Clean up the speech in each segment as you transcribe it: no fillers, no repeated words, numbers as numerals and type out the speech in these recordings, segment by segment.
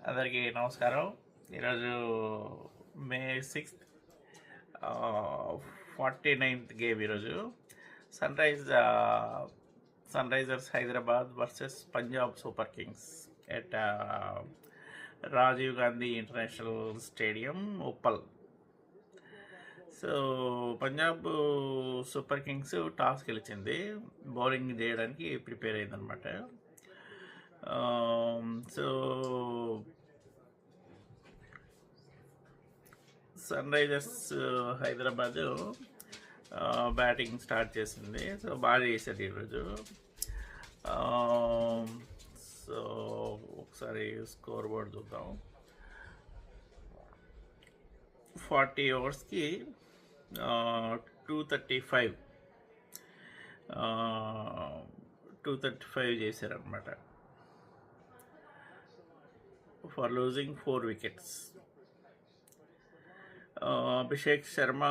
అందరికీ నమస్కారం. ఈరోజు మే 6th 49th గేమ్. ఈరోజు Sunrisers Hyderabad versus Punjab super Kings at Rajiv Gandhi International Stadium, Uppal. So Punjab super Kings toss గెలిచింది, bowling చేయడానికి ప్రిపేర్ అయిందనమాట. So Sunrisers Hyderabad batting start చేసింది. సో బాగా చేశారు ఈరోజు. సో ఒకసారి స్కోర్ బోర్డ్ చూద్దాం. 40 ఓవర్స్కి 235 చేశారనమాట, for losing 4 wickets. Abhishek Sharma,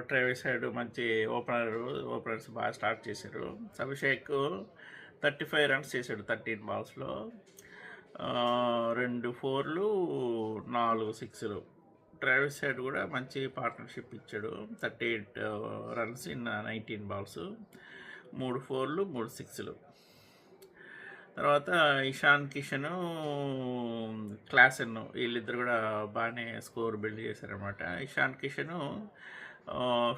Travis Head మంచి ఓపెనర్స్ బాగా స్టార్ట్ చేశారు. అభిషేక్ 35 రన్స్ చేశాడు 13 బాల్స్లో, 2 4లు 4 6లు. ట్రేవిస్ హెడ్ కూడా మంచి పార్ట్నర్షిప్ ఇచ్చాడు, 38 రన్స్ ఇన్ 19 బాల్స్, 3 4లు 3 6లు. తర్వాత ఇషాన్ కిషన్, క్లాసెన్, వీళ్ళిద్దరు కూడా బాగానే స్కోర్ బిల్డ్ చేశారనమాట. Ishan Kishan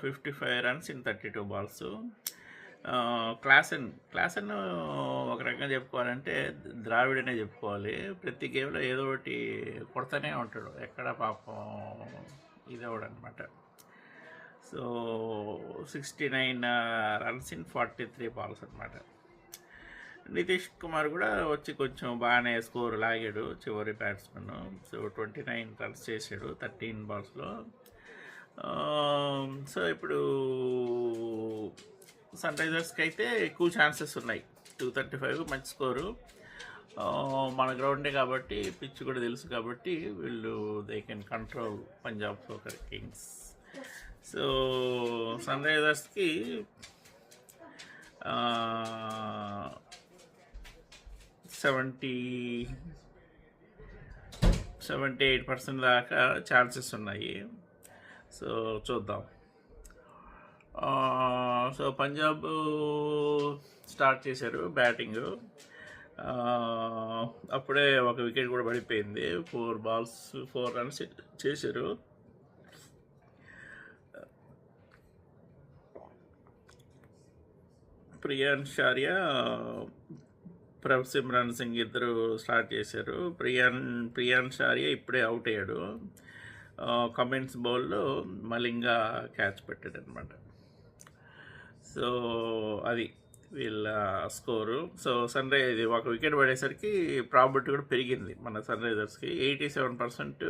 55 runs in 32 balls. Klaasen ఒక రకంగా చెప్పుకోవాలంటే ద్రావిడనే చెప్పుకోవాలి. ప్రతి గేమ్లో ఏదో ఒకటి కొడతానే ఉంటాడు, ఎక్కడ పాపం ఇదవడు అనమాట. సో 69 రన్స్ ఇన్ 43 బాల్స్ అనమాట. నితీష్ కుమార్ కూడా వచ్చి కొంచెం బాగానే స్కోర్ లాగాడు, చివరి బ్యాట్స్మెన్. సో 29 రన్స్ చేశాడు 13 బాల్స్లో. సో ఇప్పుడు సన్ రైజర్స్కి అయితే ఎక్కువ ఛాన్సెస్ ఉన్నాయి. 235 మంచి స్కోరు. మన గ్రౌండే కాబట్టి, పిచ్ కూడా తెలుసు కాబట్టి they can control Punjab super kings. So sun రైజర్స్కి 78% దాకా ఛాన్సెస్ ఉన్నాయి. సో చూద్దాం. సో పంజాబ్ స్టార్ట్ చేశారు బ్యాటింగ్, అప్పుడే ఒక వికెట్ కూడా పడిపోయింది. 4 balls 4 రన్స్ చేశారు. ప్రియాన్షార్య, సిమ్రన్ సింగ్ ఇద్దరు స్టార్ట్ చేశారు. ప్రియాన్షార్య ఇప్పుడే అవుట్ అయ్యాడు. కమిన్స్ బౌల్లో మలింగా క్యాచ్ పెట్టాడు అనమాట. సో అది వీళ్ళ స్కోరు. సో సన్ రైజర్ ఒక వికెట్ పడేసరికి ప్రాబిలిటీ కూడా పెరిగింది మన సన్ రైజర్స్కి. 87%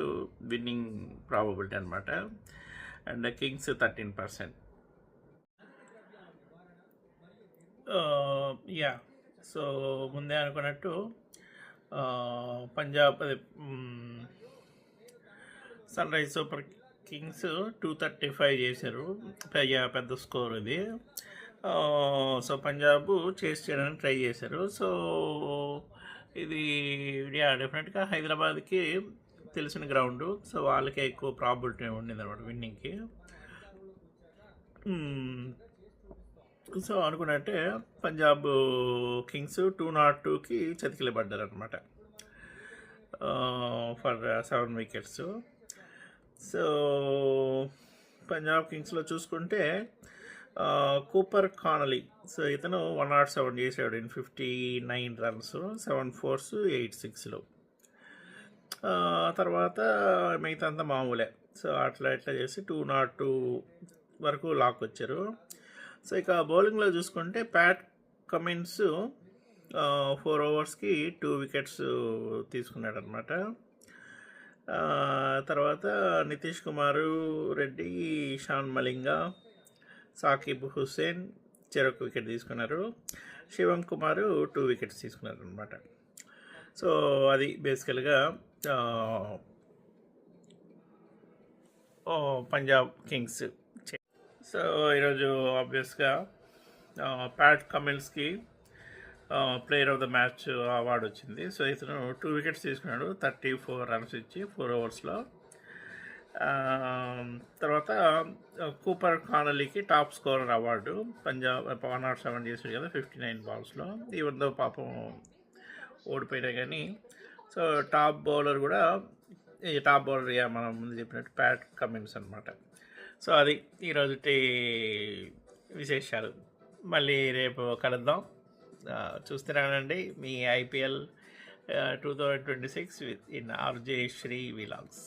విన్నింగ్ ప్రాబబిలిటీ అనమాట, అండ్ కింగ్స్ 13%. యా, సో ముందే అనుకున్నట్టు Punjab Sunrise Super Kings 235 చేశారు, పెద్ద స్కోర్ ఇది. సో పంజాబ్ చేస్ చేయడానికి ట్రై చేశారు. సో ఇది డెఫినెట్గా హైదరాబాద్కి తెలిసిన గ్రౌండ్, సో వాళ్ళకే ఎక్కువ ప్రాబిలిటీ ఉండింది అనమాట విన్నింగ్కి. సో అనుకున్నట్టే పంజాబ్ కింగ్స్ 202కి చతికిలబడ్డారు అనమాట, ఫర్ 7 వికెట్స్. సో పంజాబ్ కింగ్స్లో చూసుకుంటే కూపర్ కానలీ, సో ఇతను 107 చేశాడు ఇన్ 59 రన్స్, 7 4s 8 6లు. తర్వాత మిగతా అంతా మామూలే. సో అట్లా చేసి 202 వరకు లాక్ వచ్చారు. సో ఇక బౌలింగ్లో చూసుకుంటే ప్యాట్ కమిన్స్ 4 ఓవర్స్కి 2 వికెట్స్ తీసుకున్నాడు అనమాట. తర్వాత నితీష్ కుమార్ రెడ్డి, ఇషాన్ మలింగా, సాకిబ్ హుస్సేన్ చెరొక వికెట్ తీసుకున్నారు. శివం కుమార్ 2 వికెట్స్ తీసుకున్నారు అనమాట. సో అది బేసికల్గా పంజాబ్ కింగ్స్. సో ఈరోజు ఆబ్వియస్గా ప్యాట్ కమిన్స్కి player of the match award వచ్చింది. సో ఇతను 2 వికెట్స్ తీసుకున్నాడు, 34 రన్స్ ఇచ్చి 4 ఓవర్స్లో. తర్వాత కూపర్ కానలీకి టాప్ స్కోరర్ అవార్డు. పంజాబ్ 107 చేసాడు కదా 59 బాల్స్లో. ఈవెన్ దో పాపం ఓడిపోయినా కానీ. సో టాప్ బౌలర్ కూడా ఈ టాప్ బౌలర్ మనం ముందు చెప్పినట్టు ప్యాట్ కమిన్స్ అనమాట. సో అది ఈరోజు విశేషాలు. మళ్ళీ రేపు కలుద్దాం. చూస్తున్నానండి మీ IPL 2026 in RJ Shri Vlogs.